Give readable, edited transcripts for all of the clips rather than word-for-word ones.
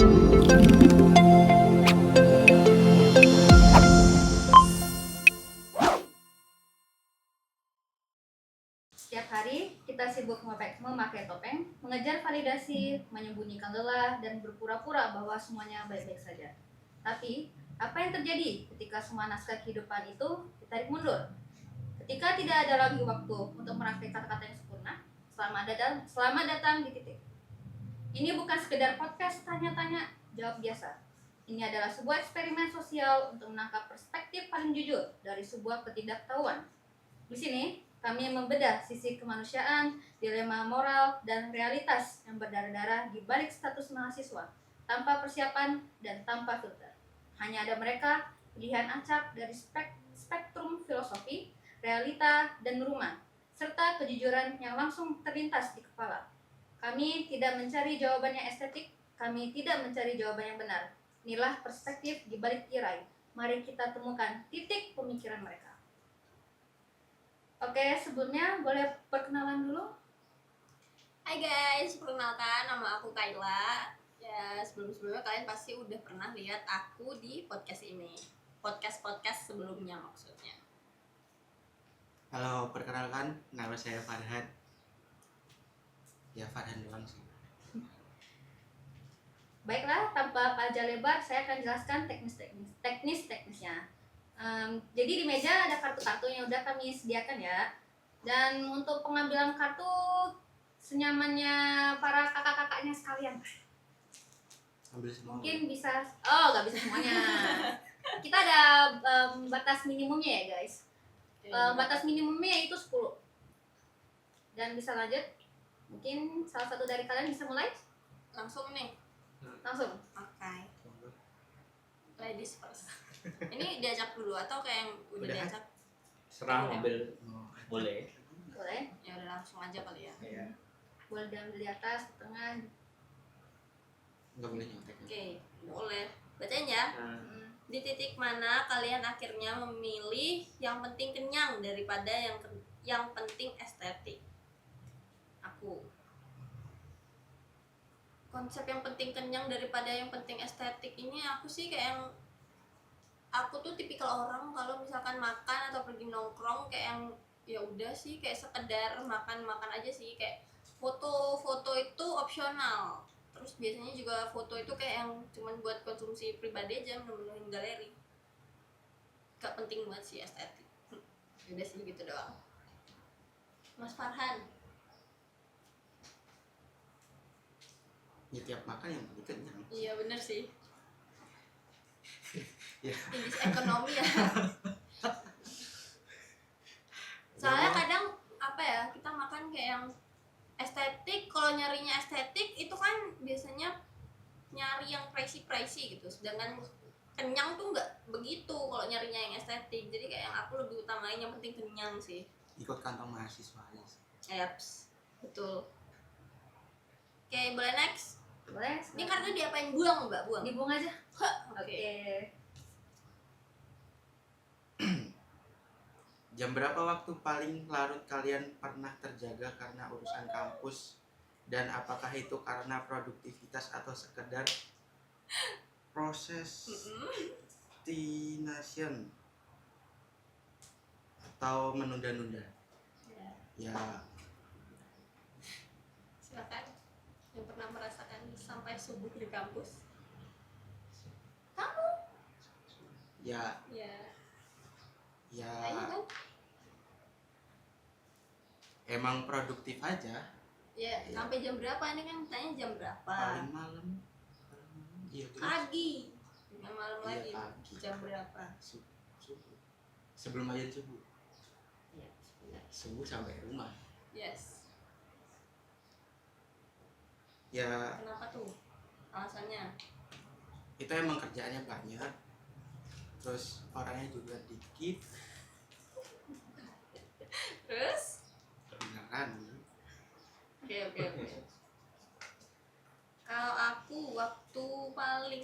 Setiap hari kita sibuk memakai topeng, mengejar validasi, menyembunyikan lelah, dan berpura-pura bahwa semuanya baik-baik saja. Tapi, apa yang terjadi ketika semua naskah kehidupan itu ditarik mundur? Ketika tidak ada lagi waktu untuk merangkai kata-kata yang sempurna, selamat datang di titik. Ini bukan sekedar podcast tanya-tanya jawab biasa. Ini adalah sebuah eksperimen sosial untuk menangkap perspektif paling jujur dari sebuah ketidaktahuan. Di sini, kami membedah sisi kemanusiaan, dilema moral, dan realitas yang berdarah-darah di balik status mahasiswa, tanpa persiapan dan tanpa filter. Hanya ada mereka, pilihan acak dari spektrum filosofi, realita, dan rumah, serta kejujuran yang langsung terlintas di kepala. Kami tidak mencari jawaban yang estetik, kami tidak mencari jawaban yang benar. Inilah perspektif di balik tirai. Mari kita temukan titik pemikiran mereka. Oke, sebelumnya boleh perkenalan dulu? Hai guys, perkenalkan nama aku Kayla. Ya, sebelum-sebelumnya kalian pasti udah pernah lihat aku di podcast ini. Podcast sebelumnya maksudnya. Halo, perkenalkan nama saya Farhan. Ya, Farhan doang sih. Baiklah, tanpa panjang lebar, saya akan jelaskan teknisnya. Jadi di meja ada kartu-kartu yang udah kami sediakan ya. Dan untuk pengambilan kartu senyamannya para kakak-kakaknya sekalian. Ambil semua. Mungkin bisa, nggak bisa semuanya. Kita ada batas minimumnya ya guys. Batas minimumnya itu 10. Dan bisa lanjut. Mungkin salah satu dari kalian bisa mulai? Langsung nih. Langsung. Oke. Ladies first. Ini diajak dulu atau kayak yang udah diajak? Serang ambil boleh. Boleh. Ya udah langsung aja kali ya. Iya. Boleh diambil di atas, di tengah. Enggak boleh nyontek. Oke, boleh. Bacain ya. Di titik mana kalian akhirnya memilih yang penting kenyang daripada yang penting estetik? Aku. Konsep yang penting kenyang daripada yang penting estetik ini aku sih kayak aku tuh tipikal orang kalau misalkan makan atau pergi nongkrong kayak yang ya udah sih kayak sekedar makan aja sih, kayak foto itu opsional. Terus biasanya juga foto itu kayak yang cuman buat konsumsi pribadi aja, memenuhi galeri. Gak penting banget sih estetik. Udah sih gitu doang. Mas Farhan. Ya tiap makan yang penting kenyang. Iya bener sih. Ya. Indis ekonomi ya. Soalnya kadang apa ya, kita makan kayak yang estetik, kalau nyarinya estetik itu kan biasanya nyari yang pricey gitu, sedangkan kenyang tuh nggak begitu kalau nyarinya yang estetik. Jadi kayak yang aku lebih utamain yang penting kenyang sih. Ikut kantong mahasiswa aja sih. Eps, betul. Oke, boleh next. Boleh. Ini kartu diapain, buang mbak? Buang. Dibuang aja. Oke. Jam berapa waktu paling larut kalian pernah terjaga karena urusan kampus? Dan apakah itu karena produktivitas atau sekedar procrastination atau menunda-nunda? Ya, Silakan. Yang pernah merasakan sampai subuh di kampus? ya, Ayo kan? emang produktif aja. Ya, sampai jam berapa? Ini kan tanya jam berapa? Paling malam. Iya, terus Pagi. Jam malam Iya, lagi. pagi. Jam berapa? subuh. Sebelum azan subuh. Ya, benar. Subuh sampai rumah. Yes. Ya, Kenapa tuh? Alasannya? itu emang kerjaannya banyak. Terus orangnya juga dikit. Terus? Kebenaran. Oke. Kalau aku waktu paling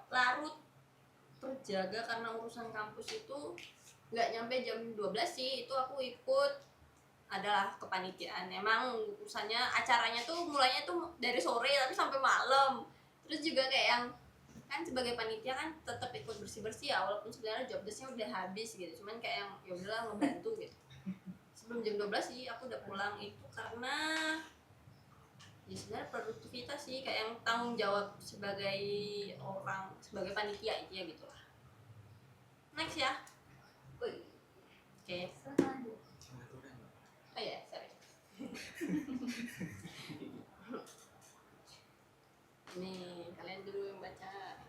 larut terjaga karena urusan kampus itu nggak nyampe jam 12 sih. Itu aku ikut adalah kepanitiaan. Emang urusannya acaranya tuh mulainya tuh dari sore tapi sampai malam. Terus juga kayak yang kan sebagai panitia kan tetap ikut bersih-bersih ya, walaupun sebenarnya job desk-nya udah habis gitu, cuman kayak yang ya udahlah ngebantu gitu. Sebelum jam 12 sih aku udah pulang, itu karena ya sebenarnya produktivitas sih, kayak yang tanggung jawab sebagai orang, sebagai panitia itu ya gitu lah. Next ya. Wih, Oke. selanjutnya. Oh ya, sorry. Nih, kalian dulu yang baca.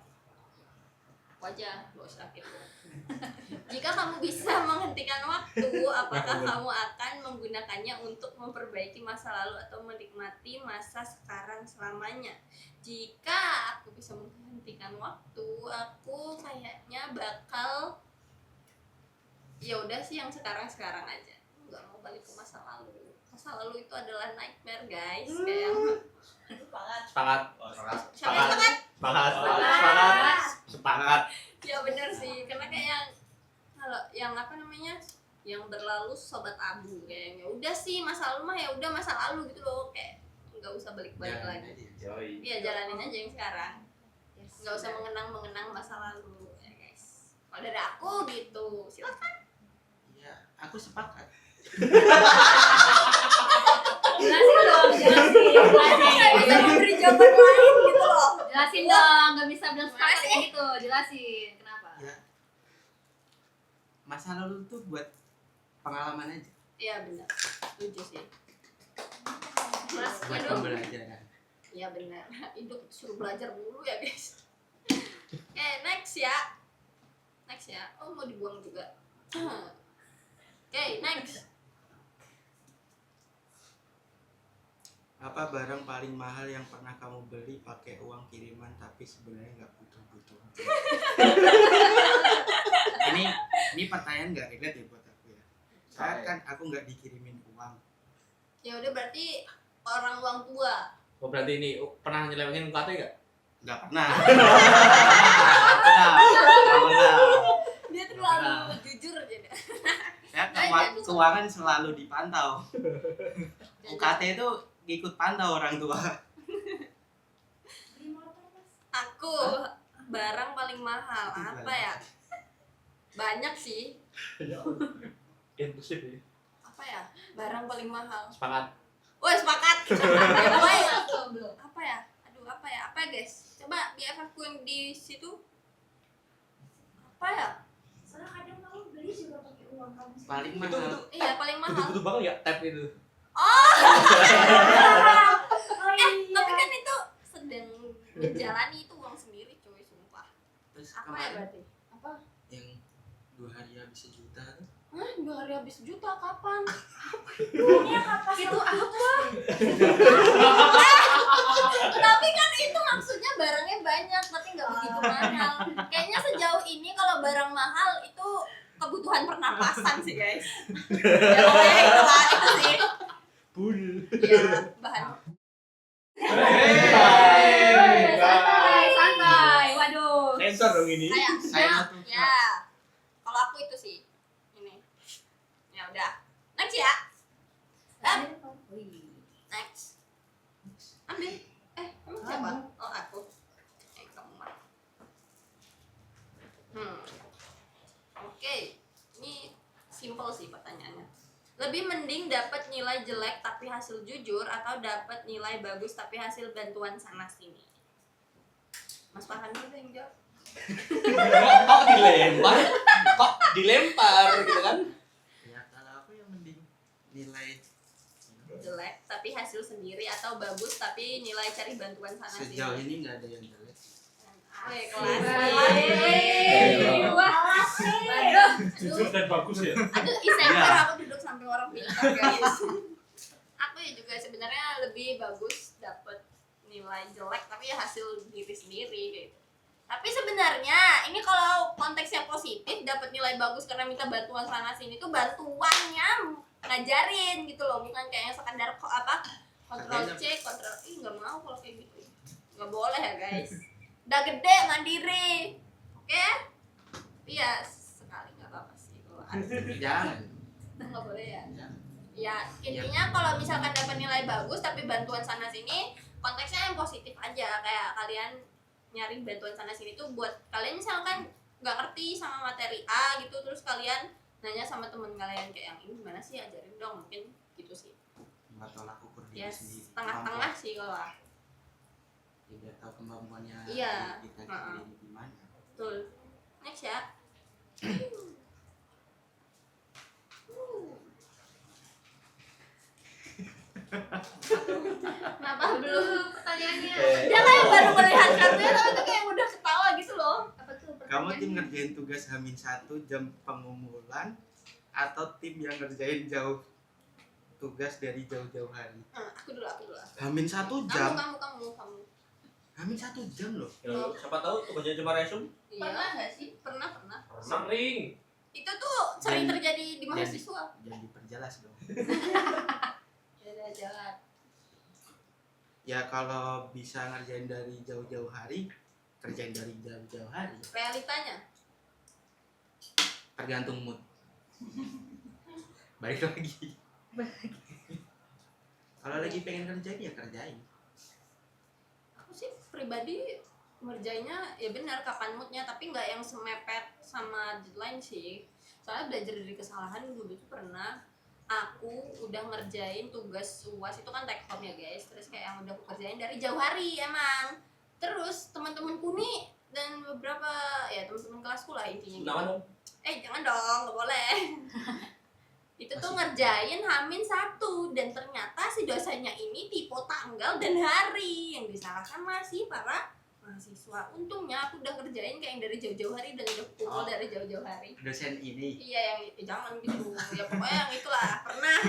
Wajah, gak usah gitu. Jika kamu bisa menghentikan waktu, apakah kamu akan menggunakannya untuk memperbaiki masa lalu atau menikmati masa sekarang selamanya? Jika aku bisa menghentikan waktu, aku kayaknya bakal ya udah sih yang sekarang-sekarang aja. Nggak mau balik ke masa lalu. Masa lalu itu adalah nightmare, guys. Kayak Sepakat. siapa yang sepakat? Sepakat. Ya bener sih, karena kayak yang kalau yang apa namanya, yang berlalu sobat abu, kayak ya udah sih masa lalu mah ya udah masa lalu gitu loh, kayak nggak usah balik-balik lagi. Yoi. Iya, jalanin aja yang sekarang, Yes. nggak usah mengenang masa lalu ya guys. Kalau dari aku gitu, silakan. Iya, aku sepakat. Jelasin dong, jelasin. Aku nggak bisa memberi jawaban lain gitu loh. Jelasin dong, nggak bisa bilang sepakat kayak gitu. Jelasin, kenapa? Ya. Masa lalu tuh buat pengalaman aja. Iya benar, setuju sih. Mas, Buat aduh. pembelajaran. Iya benar, hidup suruh belajar dulu ya guys. Oke, next ya. Next ya. Oh, mau dibuang juga. Oke, next. Apa barang paling mahal yang pernah kamu beli pakai uang kiriman tapi sebenarnya nggak butuh-butuh? ini pertanyaan nggak relate ya buat aku ya. Saya kan aku nggak dikirimin uang. Ya udah berarti orang tua. Oh berarti ini pernah nyelewengin UKT nggak? Nggak pernah. Nggak pernah. Dia terlalu jujur aja deh. Saya Jangan. keuangan selalu dipantau. UKT itu ikut pantau orang tua. Aku barang paling mahal apa ya? Banyak sih. Impulsif ya. Apa ya? Barang paling mahal. Sepakat. Woi, sepakat. Ya, boy. Belum. Apa ya? Aduh, apa ya? Apa ya, guys? Coba BFF-ku yang di situ. Apa ya? Soalnya kadang kamu beli juga pakai uang kamu sendiri. Paling Itu mahal. Iya, paling mahal. butuh banget ya tap itu. Oh Tapi kan itu sedang menjalani itu uang sendiri, coy, sumpah. Terus Apa ya kemarin berarti? Apa? yang 2 hari habis sejuta tuh. Hah, 2 hari habis juta kapan? Ini yang kapas Itu apa? Tapi kan itu maksudnya barangnya banyak tapi nggak begitu mahal. Kayaknya sejauh ini kalau barang mahal itu kebutuhan pernapasan sih guys. Ya pokoknya itu lah, itu sih. Ya bahan. Santai. Waduh. Sensor dong ini. Kayaknya ya. Kalau aku itu sih ini. Ya udah. Next ya. Wih. Next. Ambil. Emang siapa? Oh aku. Kamu mah. Oke. Ini simple sih pertanyaannya. Lebih mending dapat nilai jelek tapi hasil jujur atau dapat nilai bagus tapi hasil bantuan sana sini. Mas Farhan dulu yang jawab. Kok dilempar? Kok dilempar gitu kan? Ya kalau aku yang mending nilai Jelek tapi hasil sendiri atau bagus tapi nilai cari bantuan sana sini. sejauh ini nggak ada yang jelek. Wih, kelas. Wah. Waduh. Jujur dan bagus ya. Aduh, Isemper Iya. aku duduk samping orang pintar guys. Aku ya juga sebenarnya lebih bagus dapat nilai jelek tapi ya hasil diri sendiri gitu. Tapi sebenarnya ini kalau konteksnya positif dapat nilai bagus karena minta bantuan sana sini tuh bantuannya ngajarin gitu loh, bukan kayak yang sekadar kontrol C, kontrol nggak mau kalau kayak gitu. Nggak boleh ya guys. Udah gede mandiri. Oke? Iya, sekali nggak apa-apa sih kalau ada. Jangan. Nggak boleh ya. Jangan. Ya intinya kalau misalkan dapat nilai bagus tapi bantuan sana sini konteksnya yang positif aja, kayak kalian nyari bantuan sana sini tuh buat kalian misalkan nggak ngerti sama materi A gitu, terus kalian nanya sama temen kalian kayak yang ini gimana sih, ajarin dong, mungkin gitu sih. Nggak tolak ukur diri Ya sendiri. setengah-tengah sih kalau aku. Tidak tahu kemampuannya Iya. kita Heeh. sendiri gimana. Betul. Next ya. Kenapa belum? Pertanyaannya Dia kayak baru melihat kartunya tapi tuh kayak udah ketawa gitu loh. apa tuh Kamu tim pertanyaannya? ngerjain tugas H-1 jam pengumpulan atau tim yang ngerjain jauh tugas dari jauh-jauh hari? Aku dulu. H-1 Kamu jam. kamu. H-1 jam loh. Ya, siapa tahu tugasnya cuma resume. Pernah Iya. nggak sih? Pernah. Sering. Itu tuh sering Dan- terjadi di mahasiswa. Jadi perjelas dong. Jalan. Ya kalau bisa ngerjain dari jauh-jauh hari, kerjain dari jauh-jauh hari. Realitanya. Tergantung mood. Balik lagi. Kalau lagi pengen kerjain ya kerjain. Aku sih pribadi ngerjainnya ya benar kapan moodnya, tapi nggak yang semepet sama deadline sih. Soalnya belajar dari kesalahan dulu tuh pernah aku udah ngerjain tugas UAS itu kan take home ya guys, terus kayak yang udah aku kerjain dari jauh hari emang. Terus teman-temanku nih dan beberapa ya teman-teman kelasku lah intinya gitu. Nama dong. Jangan dong, nggak boleh. Itu tuh ngerjain H-1 dan ternyata si dosennya ini tipe tanggal dan hari yang disalahkan masih para mahasiswa. Untungnya aku udah ngerjain kayak yang dari jauh-jauh hari dan udah kumpul dari jauh-jauh hari. Dosen ini. Iya yang jangan gitu. Ya pokoknya yang itulah pernah.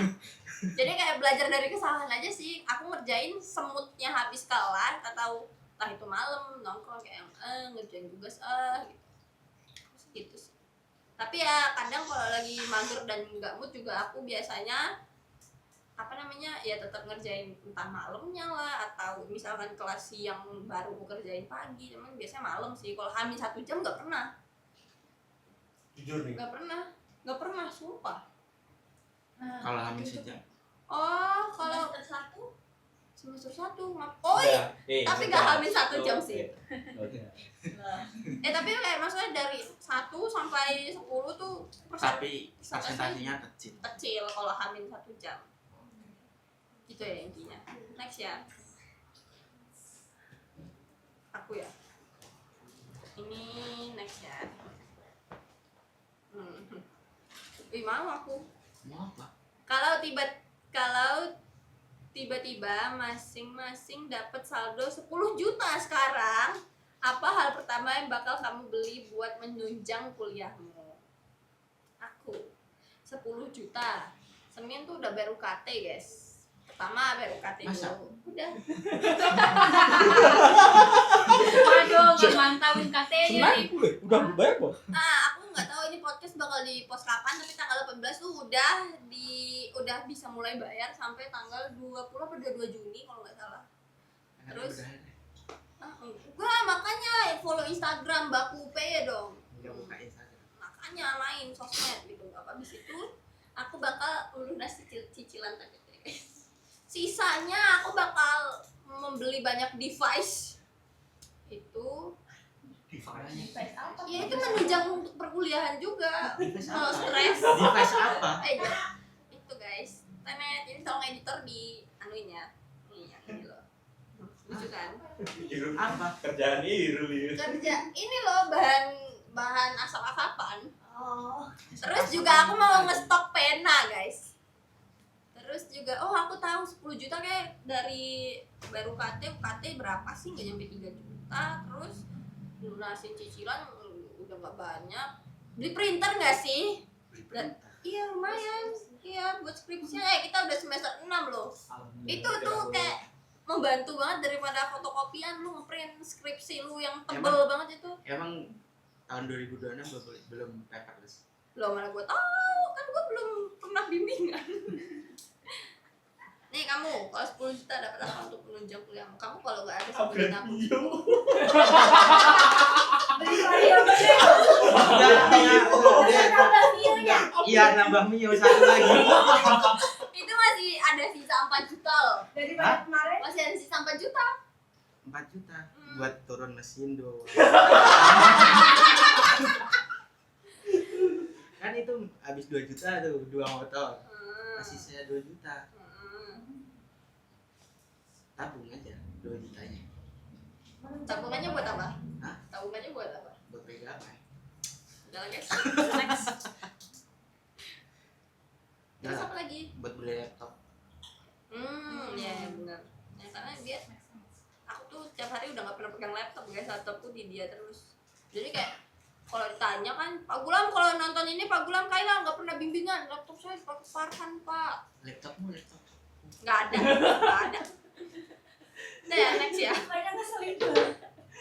Jadi kayak belajar dari kesalahan aja sih. Aku ngerjain semutnya habis kelas atau entah itu malam nongkrong kayak yang ngerjain tugas gitu sih. Tapi ya kadang kalau lagi mager dan nggak mood juga aku biasanya ya tetap ngerjain entah malamnya lah atau misalkan kelas siang baru aku kerjain pagi, cuman biasanya malam sih. Kalau hamil 1 jam nggak pernah Jujur nih. nggak pernah sumpah. Kalau hamil sejam. Oh kalau Semester 1 semester 1 oh iya. Tapi nggak hamil 1 jam sih. Oke. Tapi kayak maksudnya dari 1 sampai 10 tuh Tapi persentasenya kecil. kecil kalau hamil 1 jam gitu ya intinya. Next ya, aku ya ini next ya. Mau aku Mau apa? kalau tiba-tiba masing-masing dapat saldo 10 juta sekarang, apa hal pertama yang bakal kamu beli buat menunjang kuliahmu? Aku 10 juta. Senin tuh udah bayar UKT guys. Pertama bayar UKT Masa? dulu. Udah. Waduh, nggak mantauin KT-nya nih. Udah bayar kok. Aku nggak tahu ini podcast bakal di post kapan, tapi tanggal 18 tuh udah bisa mulai bayar sampai tanggal 20 atau 22 Juni kalau nggak salah. Terus? Enggak, makanya follow Instagram Baku Pay dong. Nggak buka Instagram. Makanya main sosmed gitu. Habis itu aku bakal lunas cicilan tadi. Sisanya aku bakal membeli banyak device. Itu device apa? ya itu menunjang untuk perkuliahan juga. Device Kalau apa? stres. Device apa? Itu guys. Tenet, ini tolong editor di anuin ya. Nih, yang ini loh. Lucu kan? Apa? Kerjaan Irul ya. Kerja ini loh bahan asap-asapan. Oh, Terus juga aku mau ngestok pena guys. Terus juga aku tahu 10 juta kayak dari baru UKT berapa sih, nggak nyampe 3 juta. Terus lunasin cicilan udah nggak banyak. Beli printer nggak sih? Iya lumayan. Iya buat skripsinya kita udah semester 6 loh. Itu tuh kayak membantu banget daripada fotokopian lu ngeprint skripsi lu yang tebel banget itu. Emang tahun 2026 belum paperless. Loh mana gue tahu, kan gue belum pernah bimbingan. Nih kamu, kalau 10 juta dapat apa untuk menunjang kuliahmu? Kamu kalau nggak ada 10 juta aku. beli variabel. Nambah Mio-nya. Iya, nambah Mio satu lagi. Itu masih ada sisa 4 juta loh. Daripada kemarin Masih ada sisa 4 juta. 4 juta. buat turun mesin doang. Kan itu habis 2 juta tuh 2 motor. Masih saya 2 juta. Tabung aja 2 jutanya. Tabungannya buat apa? Hah? Tabungannya buat apa? Buat pegangan. Udah lah guys. Next. Terus Nah, apa lagi? buat beli laptop. Ya benar. Ya, karena dia, aku tuh tiap hari udah gak pernah pegang laptop guys, laptopku di dia terus. Jadi kayak kalau ditanya kan, Pak Gulam kalau nonton ini Pak Gulam kayaknya nggak pernah bimbingan, laptop saya pakai Farhan Pak. Laptopmu laptop. Nggak ada. Udah ya, next ya. Banyak ngeselin banget.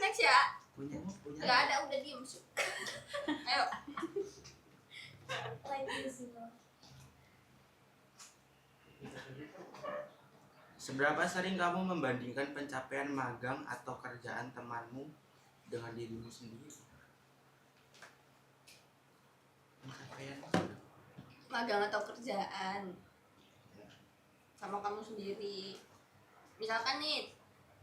Next ya. Punya. Nggak ada, udah diem. Ayo. Like this, you know. Seberapa sering kamu membandingkan pencapaian magang atau kerjaan temanmu dengan dirimu sendiri? Pencapaian Magang atau kerjaan sama kamu sendiri. Misalkan nih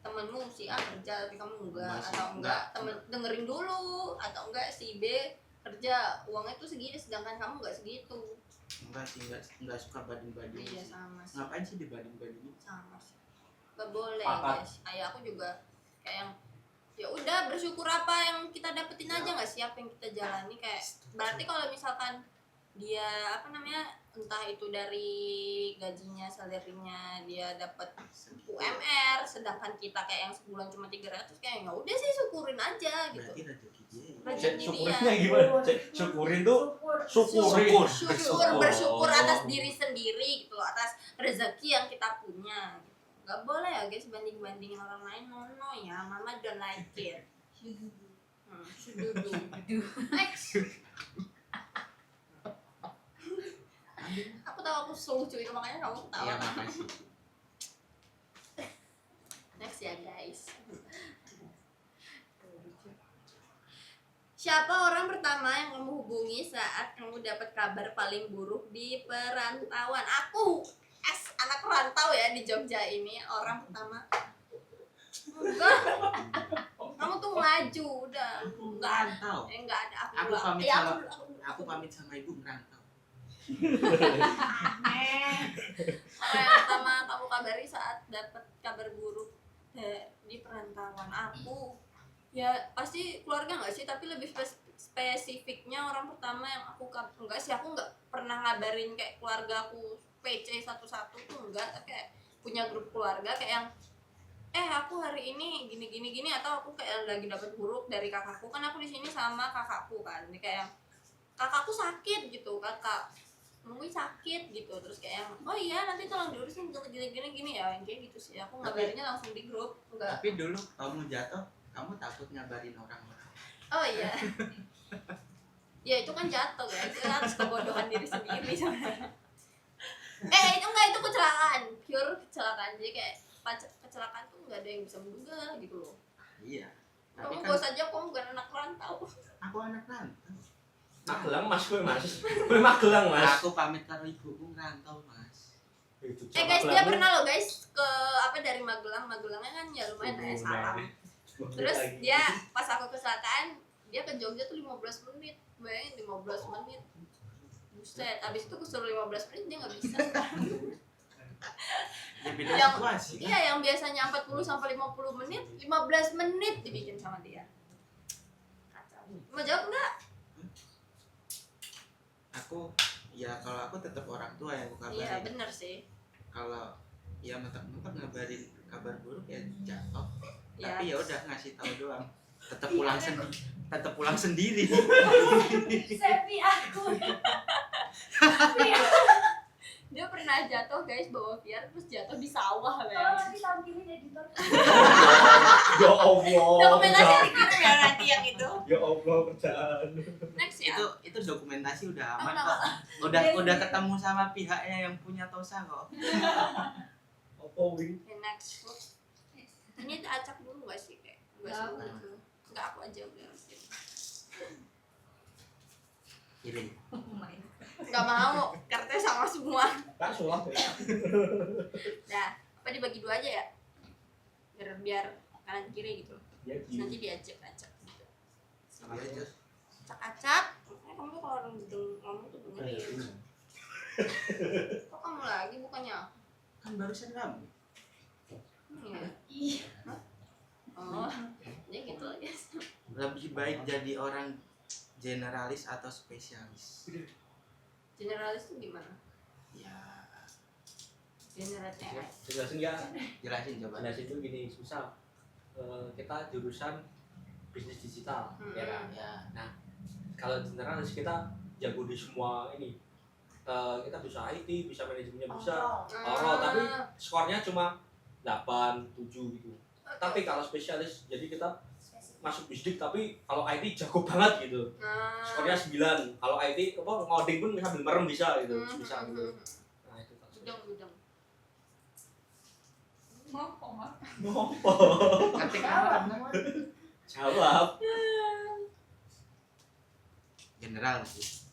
temenmu si A kerja tapi kamu enggak, Masih atau enggak enggak. temen dengerin dulu, atau enggak si B kerja uangnya tuh segini sedangkan kamu enggak segitu. enggak sih, enggak suka banding-banding. Iya sih. sama sih. Ngapain sih dibanding-bandingin? Sama sih. Gak boleh Sepakat. guys. Kayak aku juga kayak yang ya udah bersyukur apa yang kita dapetin aja, nggak sih apa yang kita jalani. Kayak berarti kalau misalkan dia apa namanya, entah itu dari gajinya, salary-nya dia dapat UMR sedangkan kita kayak yang sebulan cuma 300, kayak ya udah sih syukurin aja gitu. Berarti rezeki dia. Rezeki Syukurinnya dia. gimana? Syukurin tuh syukurin. Bersyukur atas diri sendiri gitu, atas rezeki yang kita punya gitu. Gak boleh ya guys banding-bandingin orang lain, no ya, mama don't like it. Sududu. Next. Aku tahu aku selucu itu makanya kamu ketawa. Iya, makasih. Next ya guys. Siapa orang pertama yang kamu hubungi saat kamu dapat kabar paling buruk di perantauan? Aku, anak rantau ya di Jogja ini, orang pertama. Enggak. Kamu tuh maju udah. Enggak ada. Merantau. Enggak ada. Aku Aku pulang. pamit Ya, sama- aku- Aku pamit sama ibu merantau. Apa yang pertama kamu kabari saat dapat kabar buruk di perantauan? Aku ya pasti keluarga nggak sih, tapi lebih spesifiknya orang pertama yang aku enggak sih, aku nggak pernah ngabarin kayak keluarga aku PC satu-satu tuh enggak, tapi kayak punya grup keluarga kayak yang aku hari ini gini atau aku kayak lagi dapat buruk dari kakakku, kan aku di sini sama kakakku kan, jadi kayak yang kakakku sakit gitu, kakak mungkin sakit gitu, terus kayak yang oh iya nanti tolong diurusin gini ya, kayak gitu sih. Aku ngabarinnya langsung di grup, enggak. Tapi dulu kamu jatuh, kamu takut ngabarin orang-orang. Oh iya. Ya itu kan jatuh guys, itu harus kebodohan diri sendiri sebenarnya. Itu enggak, itu kecelakaan, pure kecelakaan. Jadi kayak kecelakaan tuh nggak ada yang bisa menduga gitu loh. Iya. Tapi Kamu kan bos aja, kamu bukan anak rantau. aku anak rantau. Magelang mas, gue mas. Gue Magelang mas. Aku pamit karo ibuku ngerantau, Mas. Itu Guys, dia pernah loh guys ke dari Magelangnya kan ya lumayan ya, salam. Terus dia pas aku kecelakaan, dia ke Jogja tuh 15 menit. Bayangin 15 menit. Buset, abis itu kesuruh 15 menit dia nggak bisa. Ya beda Yang- situasi. kan? Iya, yang biasanya 40 sampai 50 menit, 15 menit dibikin sama dia. Kacau. Mau jawab enggak? Aku ya kalau aku tetap orang tua yang aku kabarin. Iya, bener sih. Kalau ya mentok-mentok ngabarin kabar buruk ya jatuh. Ya. Tapi ya udah ngasih tahu doang. Tetap pulang sendiri. Tetap pulang sendiri. Sepi aku. Dia pernah jatuh guys bawa VR terus jatuh di sawah Kalau guys. nanti tampilin editor. Ya Allah. Dokumentasi kerjaan. dikirim ya nanti yang itu. Ya Allah kerjaan. Next ya. itu dokumentasi udah aman Apa? kok. Udah ketemu sama pihaknya yang punya Tosa kok. Apa wing? Okay, next. Ini acak dulu gak sih kayak? Enggak Enggak. sih. Gitu. Enggak, aku aja udah. Kiri. Enggak mau, kartunya sama semua. Tak sulah ya. Nah, apa dibagi dua aja ya? Biar kanan kiri gitu. Ya Nanti diajak-ajak gitu. Sama aja. Acak-acak. Kamu tuh kalau orang ngomong tuh dengerin. Kok kamu lagi bukannya? Kan barusan kamu. Iya. Oh, ya gitu aja. Lebih baik jadi orang generalis atau spesialis? Generalis tuh gimana? Ya, Generalis. jelasin ya. jelasin coba. Jelasin itu gini susah. Kita jurusan bisnis digital, ya kan? Ya, Nah, kalau generalis kita jago di semua ini. Kita bisa IT, bisa manajemennya bisa. Tapi skornya cuma 8, 7 gitu. Tapi kalau spesialis, jadi kita masuk bisdik tapi kalau IT jago banget gitu. Skornya 9. Kalau IT apa ngoding pun sambil merem bisa gitu. Bisa gitu. Nah, itu Udang. Ngopo? ketik apa? Jawab. General sih.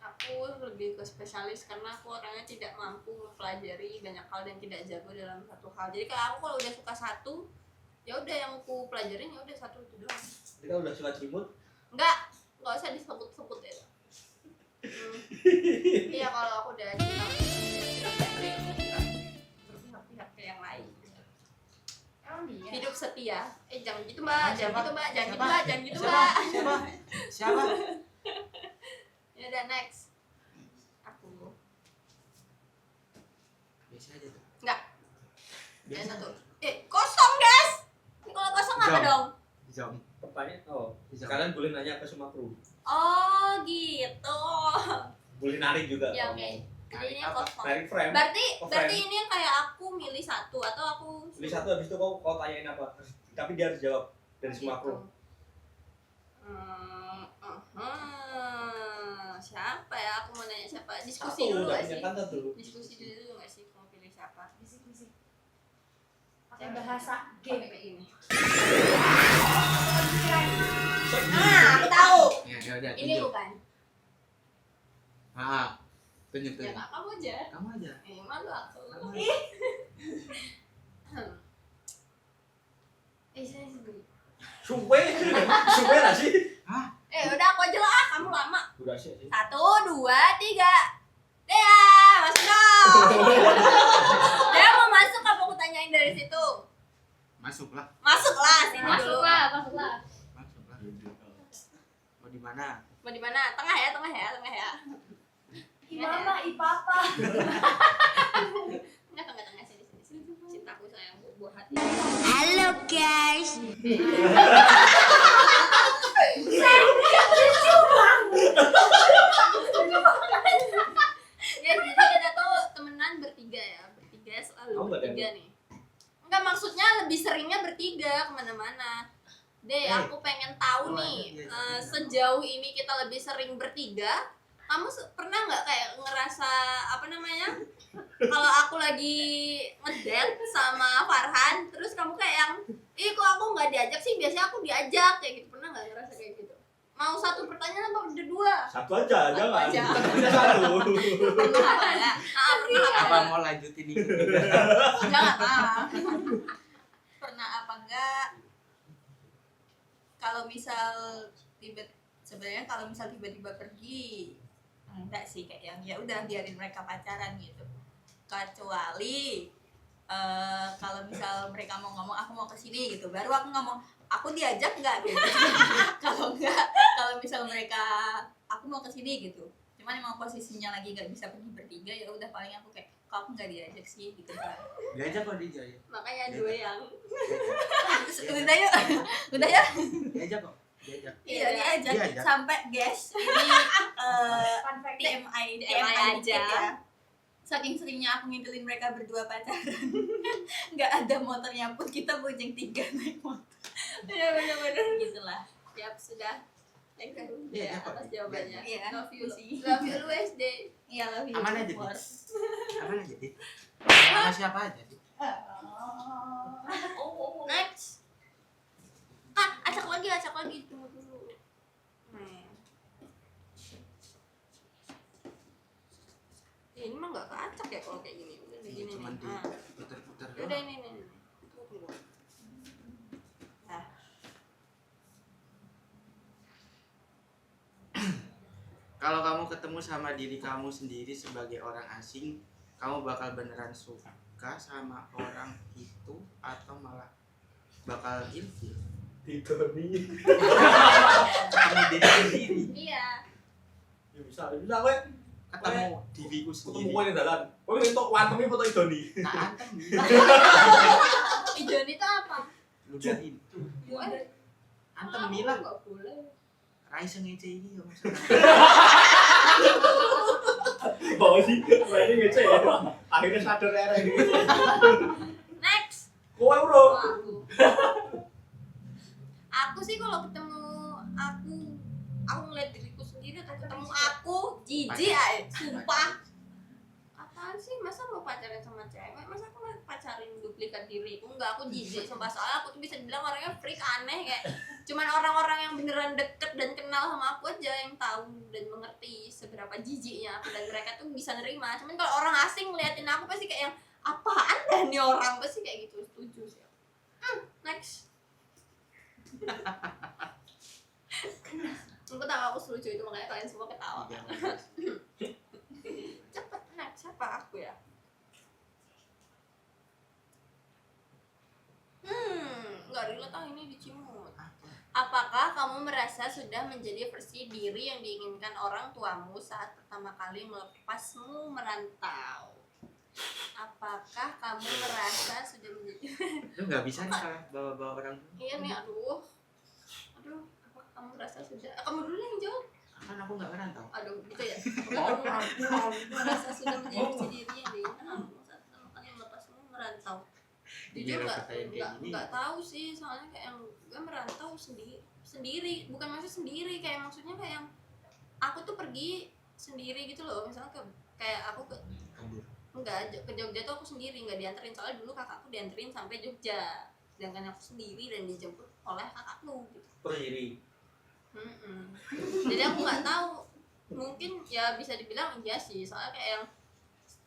Aku lebih ke spesialis karena aku orangnya tidak mampu mempelajari banyak hal dan tidak jago dalam satu hal. Jadi kayak aku kalau udah suka satu, ya udah yang aku pelajarin ya udah satu itu doang. Jadi kalau udah suka cimut, Enggak usah disebut-sebut ya. Iya kalau aku udah cinta berpihak-pihak ke yang lain. Emang dia? Hidup setia. Jangan gitu mbak, Siapa? jangan gitu Siapa? mbak, jangan gitu mbak. Siapa? Ya udah next. Aku. Biasa aja tuh. Enggak. Biasa Yang satu. Kosong guys. Ini kalau kosong apa Jam. dong? Jam. pertanyaan Jam. kalian boleh nanya ke semua kru. Oh gitu. Boleh narik juga. Ya oke. Jadinya Apa? kosong. Narik frame. Berarti Oh, berarti friend. ini yang kayak aku milih satu atau aku Pilih satu habis itu kau tanyain apa. Tapi dia harus jawab dari semua kru. Siapa ya? Aku mau nanya siapa? Diskusi Satu, dulu udah gak punya sih? kan satu. Diskusi dulu gak sih? Mau pilih siapa? Bisik-bisik. Pakai bahasa Pakai game. kayak gini. Pikiran. Nah, aku tahu. Ya udah. Ini tunjuk. bukan. Tunjuk. Ya nggak, kamu aja. Kamu aja. Malu aku. Kamu aja. Saya sendiri. Suwe gak sih? Udah aku aja lah. Kamu lama. Durasi sih. 1, 2, 3. Dea, masuk dong. Dea mau masuk apa aku tanyain dari situ? Masuklah. Masuklah sini dulu. Masuklah. Masuklah. Mau di mana? Mau di mana? Tengah ya. Imama, ipapa. Enggak tengah sini. Cintaku sayang buah hati. Halo guys. Ya, jadi kita tuh temenan bertiga ya. Bertiga selalu Kamu nggak bertiga nih. Enggak, maksudnya lebih seringnya bertiga kemana-mana. Aku pengen tahu nih, sejauh ini kita lebih sering bertiga. Kamu pernah nggak kayak ngerasa apa namanya? Kalau aku lagi ngedate sama Farhan, terus kamu kayak yang, kok aku nggak diajak sih? Biasanya aku diajak kayak gitu. Pernah nggak ngerasa kayak gitu? Mau satu pertanyaan apa udah dua? Satu aja, Satu jangan. aja. Kita punya satu. Pernah Apa mau lanjutin ini? Jangan. Pernah apa enggak kalau misal sebenarnya kalau misal tiba-tiba pergi enggak sih, kayak yang ya udah biarin mereka pacaran gitu, kecuali kalau misal mereka mau ngomong aku mau kesini gitu, baru aku ngomong aku diajak nggak gitu. Kalau enggak, kalau misal mereka aku mau kesini gitu, cuman emang posisinya lagi nggak bisa pergi bertiga, ya udah paling aku kayak kok aku nggak diajak sih gitu kan. Diajak kok dijaya. Makanya dua yang Udah yuk, udah ya. Diajak kok. Diajak. Iya diajak Diajak. sampai guys ini Fun fact. TMI aja. dikit ya. Saking seringnya aku ngintilin mereka berdua pacaran, nggak ada motornya pun kita bonceng 3 naik motor. bener. Gitulah. Siap, sudah. Thank you Iya, ya kok. atas jawabannya. Iya, Love you sih. Love you lu SD. Iya lebih. Aman aja, Dit. Aman aja, Dit. Sama siapa aja, Dit. Next. Acak lagi. Tunggu dulu. Ini mah nggak keacak ya kalau kayak gini. Udah Iya, gini cuman nih. diputer-puter Udah doang. ini. Tunggu. Nah, kamu ketemu sama diri kamu sendiri sebagai orang asing, kamu bakal beneran suka sama orang itu atau malah bakal ilfil? Ditoni. Kamu diri sendiri, Iya. Ya bisa kowe ketemu diriku ketemu sendiri. kowe ning dalan. Kowe entuk wantemi foto Idoni. Tak antem, Ijon itu apa? ludahin. Antem milah, Enggak boleh. rai ngece ini ya Mas. Bawa sih, ini ngece ya. Akhirnya sadar era ini. Next. Kowe bro. Aku sih kalau ketemu aku ngeliat diriku sendiri atau ketemu aku jijik aja, sumpah. Apaan sih, masa mau pacaran sama cewek, masa aku mau pacarin duplikat diriku? Enggak, aku jijik sumpah, soalnya aku tuh bisa dibilang orangnya freak, aneh, kayak cuman orang-orang yang beneran deket dan kenal sama aku aja yang tahu dan mengerti seberapa jijiknya aku, dan mereka tuh bisa nerima. Cuman kalau orang asing ngeliatin aku pasti kayak yang apaan dah nih orang, pasti kayak gitu. Setuju sih. Next. Aku tahu aku setuju itu, makanya kalian semua ketawa. Iya, Cepet, next. Siapa aku ya? Nggak relate ini dicimut. Apakah kamu merasa sudah menjadi versi diri yang diinginkan orang tuamu saat pertama kali melepasmu merantau? Apakah kamu merasa sudah menjadi... Lu nggak bisa nih kalau bawa-bawa orang tuh. Iya nih, aduh. Apakah kamu merasa sudah... Kamu dulu yang jawab. Kan aku nggak ngerantau. Aduh, gitu ya. Kamu merasa sudah menjadi versi diri yang diinginkan orang tuamu saat pertama kali melepasmu merantau? Jujur Gila, pertanyaan kayak gini. nggak tahu sih, soalnya kayak yang gue merantau sendiri, bukan maksudnya sendiri, kayak maksudnya kayak yang aku tuh pergi sendiri gitu loh, misalnya kayak aku ke Kabur. ke Jogja tuh aku sendiri, nggak dianterin, soalnya dulu kakakku dianterin sampai Jogja, sedangkan aku sendiri dan dijemput oleh kakakku gitu. Sendiri. Jadi aku nggak tahu, mungkin ya bisa dibilang iya sih, soalnya kayak yang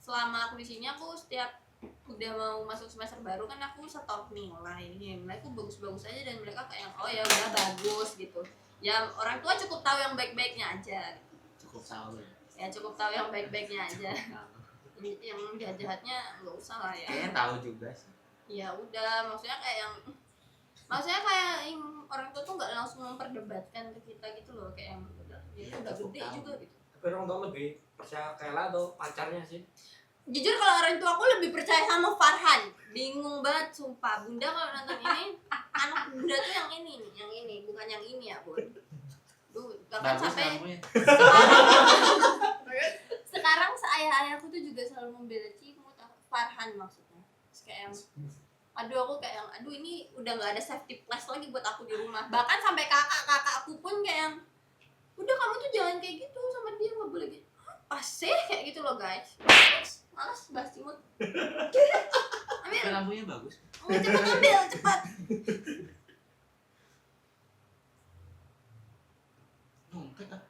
selama aku di sini aku setiap udah mau masuk semester baru kan aku stop nilai aku bagus-bagus aja, dan mereka kayak oh ya udah bagus gitu ya, orang tua cukup tahu yang baik-baiknya aja gitu. Cukup tahu Ya cukup tahu yang baik-baiknya aja. Yang jahat-jahatnya nggak usah lah ya. kayaknya tahu juga sih. Ya udah, maksudnya kayak yang orang tua tuh nggak langsung memperdebatkan ke kita gitu loh, kayak yang udah dia tuh udah cukup gede tahu. juga gitu. Tapi orang tua lebih percaya Kayla atau pacarnya sih? Jujur kalau orang tua aku lebih percaya sama Farhan. Bingung banget sumpah. Bunda kalau nonton ini, anak bunda tuh yang ini nih, yang ini, bukan yang ini ya, Bun. Duh, bahkan Bagus sampai kamu ya. sekarang ayahku tuh juga selalu membela Cimut, Farhan maksudnya. Terus kayak yang aduh ini udah nggak ada safety place lagi buat aku di rumah. Bahkan sampai kakakku pun kayak yang udah kamu tuh jangan kayak gitu sama dia, nggak boleh gitu. Apa sih kayak gitu loh guys. Males bahas Cimut. Ambil, Lampunya bagus. cepet ambil, cepat. Numpet ah.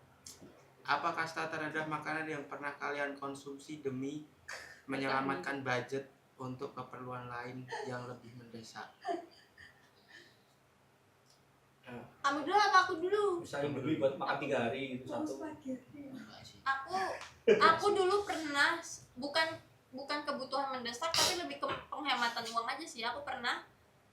Apa kasta terendah makanan yang pernah kalian konsumsi demi menyelamatkan budget untuk keperluan lain yang lebih mendesak? Kamu dulu apa aku dulu? Bisa yang beli buat makan 3 hari gitu satu. Enggak sih. Aku dulu pernah, bukan kebutuhan mendesak tapi lebih ke penghematan uang aja sih. Aku pernah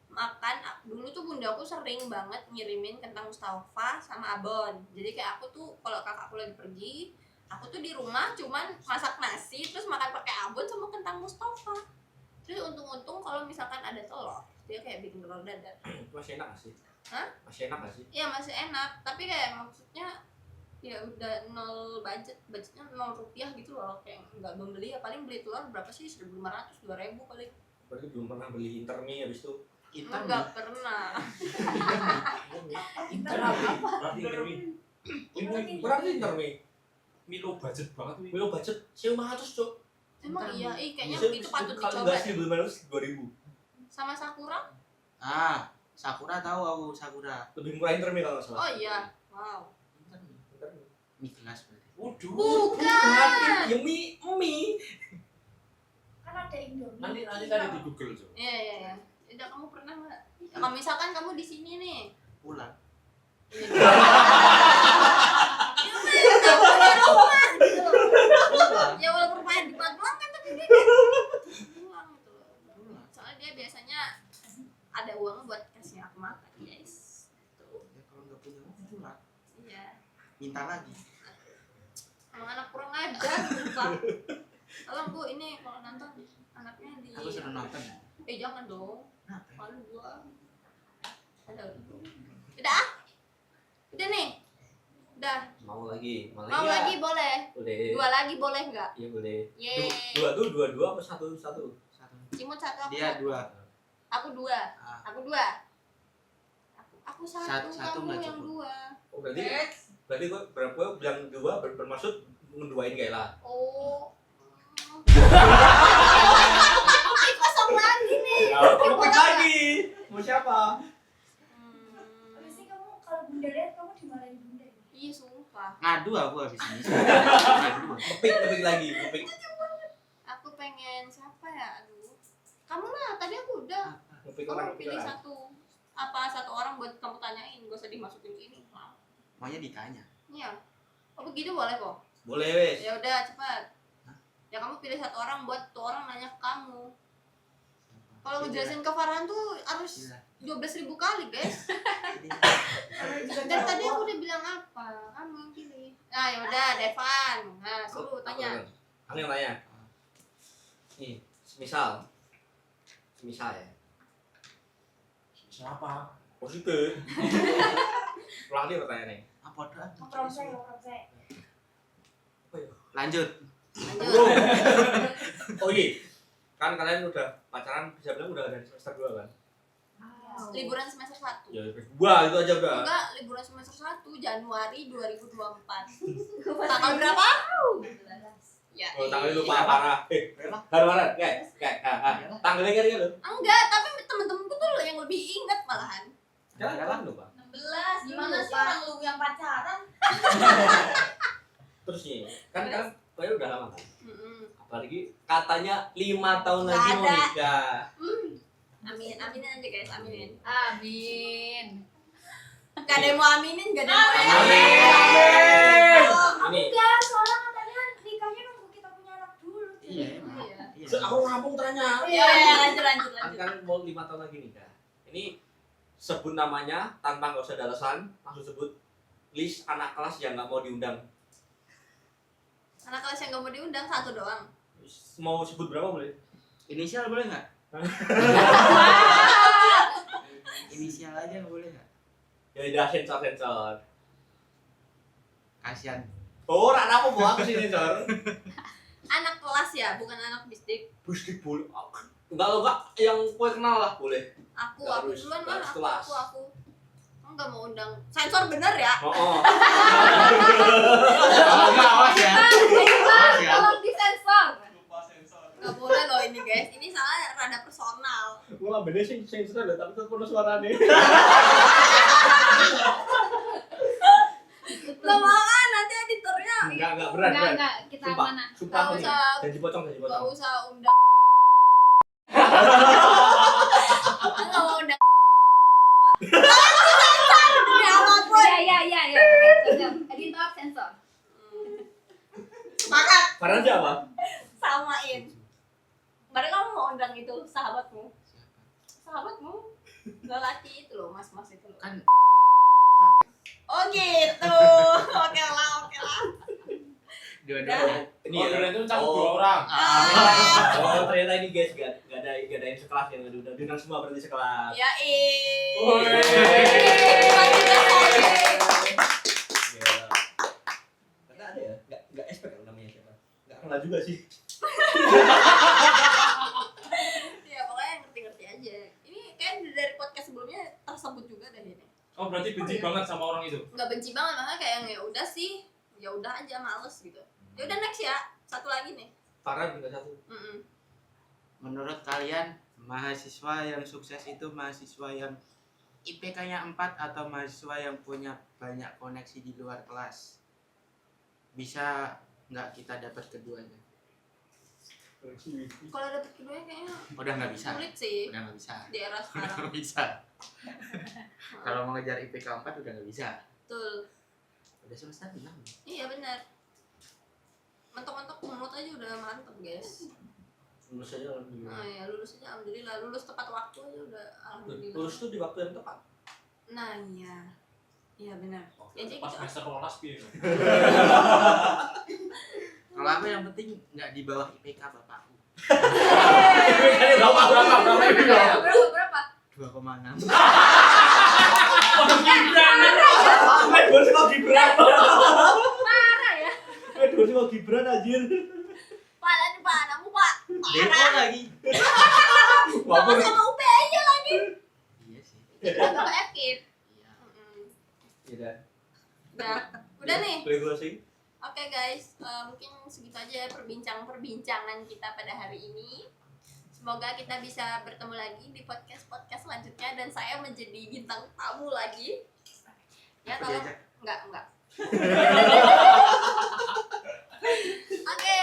makan, dulu tuh bundaku sering banget ngirimin kentang Mustafa sama abon. Jadi kayak aku tuh kalau kakakku lagi pergi, aku tuh di rumah cuman masak nasi terus makan pakai abon sama kentang Mustafa. Terus untung-untung kalau misalkan ada telur, dia kayak bikin telur dadar. Masih enak gak sih? Hah? Masih enak gak sih? Iya masih enak, tapi kayak maksudnya ya udah nol budgetnya 0 rupiah gitu loh, kayak nggak membeli, ya paling beli telur berapa sih, 1.500, 2.000 paling. Berarti belum pernah beli intermi habis itu. Nggak pernah. Berarti intermi. Berarti intermi. Milo budget banget nih. Milo budget 1.500 cok. Emang iya, kayaknya Bisa- itu patut kalau dicoba nggak deh. 1.500 2.000. Sama Sakura? Ah, Sakura tahu aku Sakura. Lebih murah intermi kalau nggak salah. Oh iya, wow. Intermi. Intermi. Mie gelas berarti. Waduh. Bukan. Ya mie. Kan ada Indomie. Nanti cari di Google coba. Iya. Udah, kamu pernah nggak? Ya, kalau misalkan kamu di sini nih. Pulang. Kamu di rumah. Pak. Iya. Minta lagi. Emang anak kurang ajar, sumpah. Tolong Bu, ini kalau nonton anaknya di. Aku sudah nonton. Jangan dong. Kenapa? Malu gua. Udah. Udah nih. Udah. Mau lagi Mau ya? lagi boleh. Boleh. 2 lagi boleh nggak? Iya boleh. Yeay. Dua apa satu? Satu. Cimut 1 aku. Dia 2. Aku 2. Ah. Aku 2. Aku 1, Satu kamu nggak yang cukup. 2. Oh, berarti gue berapa bilang dua bermaksud ngeduain Gaila. Oh. Kosong lagi nih. Mau lagi. Mau siapa? Pasti kamu kalau bunda lihat kamu dimarahin bunda ya? Iya sumpah. Ngadu aku habis ini. Ngadu. Kepik lagi, kepik. Aku pengen siapa ya? Aduh. Kamu lah, tadi aku udah. Kepik Kamu orang pilih orang. satu orang buat kamu tanyain, gak usah dimasukin ini. Maunya ditanya. Iya. Oh begitu boleh kok. Boleh wes. Ya udah cepat. Ya kamu pilih 1 orang buat tuh orang nanya ke kamu. Kalau ngejelasin ke Farhan tuh harus Gila. 12.000 kali guys. Dan tadi aku udah bilang apa? Kamu yang pilih. Nah ya udah Devan. Nah suruh tanya. Aku yang tanya. Nih, semisal ya. Siapa? Positif. Ulang nih pertanyaannya. Apa doa? Orang saya. Lanjut. Lanjut. Oh iya. Kan kalian udah pacaran bisa bilang udah dari semester 2 kan? Liburan semester 1. Ya, wah itu aja udah. Enggak, liburan semester 1 Januari 2024. Tanggal berapa? Ya. Oh, tanggalnya lupa parah. Harus guys. Tanggalnya kan lu? Enggak, tapi temen-temenku tuh yang lebih ingat malahan. Kan lupa. 16 gimana sih orang lu yang pacaran? Terus nih, kan kalian udah lama kan? Mm-mm. Apalagi katanya 5 tahun lagi Nggak mau ada. nikah. Aminin aja guys, aminin. Amin. Gak ada yang mau aminin, gak ada yang mau Amin. Ini Enggak, soalnya katanya nikahnya nunggu kita punya anak dulu. Iya, emang. Iya. Iya. aku rampung tanya. Iya, lanjut. Kan kalian mau 5 tahun lagi nikah. Ini sebut namanya tanpa nggak usah ada alasan, langsung sebut list anak kelas yang nggak mau diundang. Anak kelas yang gak mau diundang 1 doang. Mau sebut berapa boleh? Inisial boleh nggak? Inisial aja boleh nggak? Ya udah sensor. Kasihan. Oh, rana apa buat aku sih sensor? Anak kelas ya, bukan anak bisdik. Bisdik boleh. Enggak lo enggak yang kue kenal lah boleh. Aku Nggak harus- duluan nggak kan, harus kelas. aku. Kamu gak mau undang. Sensor bener ya? Oh. Awas ya. Awas ya. Tolong disensor. Gak boleh loh ini guys. Ini salah rada personal. Gue ngambilnya sih sensor tapi tetap penuh suaranya. Lo mau kan nanti editornya. Enggak berat. Enggak, kita Sumpah, amanah. sumpah Nggak nih. usah. Janji pocong. Gak usah undang. Gak mau undang. Ya apapun. Iya. Oke, siap. Editor sensor. Sepakat. Farhan siapa? Samain. Baru kamu mau undang itu sahabatmu. Lelaki itu loh, mas-mas itu loh. Kan Oh gitu. Oke lah. dua-duanya. Ini Oh, keren itu cakup Oh. 2 orang. Oh, ternyata ini guys gak ada yang sekelas yang diundang semua berarti sekelas. Ya Woi. Gila. Karena ada ya, nggak expect kan namanya siapa. Nggak kenal juga sih. Ya pokoknya ngerti-ngerti aja. Ini kayak dari podcast sebelumnya tersebut juga deh ini. Oh, berarti benci banget sama orang itu. Nggak benci banget, makanya kayak yang ya udah sih, ya udah aja males gitu. Ya udah next ya, 1 lagi nih. Farhan juga 1. Menurut kalian mahasiswa yang sukses itu mahasiswa yang IPK-nya 4 atau mahasiswa yang punya banyak koneksi di luar kelas? Bisa nggak kita dapat keduanya? Kalau dapet keduanya kayaknya Udah nggak bisa. sulit sih Udah nggak bisa. di era Udah sekarang. nggak bisa. Kalau mengejar IPK 4 udah nggak bisa. Betul. Udah semester 6. Iya benar. Mentok-mentok menurut aja udah mantep guys. Lulus aja alhamdulillah. Nah ya lulus aja alhamdulillah, lulus tepat waktu aja udah alhamdulillah. Lulus tuh di waktu yang tepat. Nah iya. Iya benar. Ya, jadi Pas gitu. semester rolas piye. Kalau aku yang penting nggak di bawah IPK bapakku. Berapa? 2,6. Edward kok Gibran. Parah ya. Edward kok Gibran anjir. Pak, ini Pak, anakmu Pak. Depo lagi. Sama sama UP aja lagi. Iya sih. Kalau FKIP. Iya. Iya. Udah nih. Closing. Oke guys, mungkin segitu aja perbincangan kita pada hari ini. Semoga kita bisa bertemu lagi di podcast selanjutnya dan saya menjadi bintang tamu lagi. Ya Aku kalau diajak. enggak. Oke,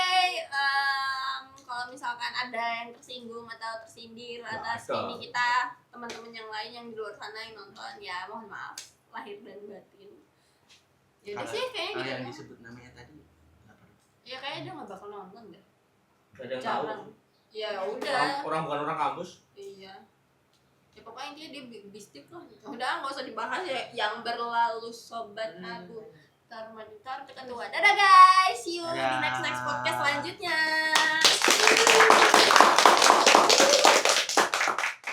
kalau misalkan ada yang tersinggung atau tersindir atas ada. ini kita, teman-teman yang lain yang di luar sana yang nonton, ya mohon maaf lahir dan batin. Ya udah sih kayaknya Kalau gitu. yang Ya. disebut namanya tadi nggak perlu. Ya kayaknya dia nggak bakal nonton deh. Gak ada yang tahu. Jarang. Ya udah. Orang bukan orang kampus. Iya. Ya pokoknya intinya dia bistik lah. Udah nggak usah dibahas ya. Yang berlalu sobat aku. Tar ketua. Dadah guys. See you di Dadah. next podcast selanjutnya.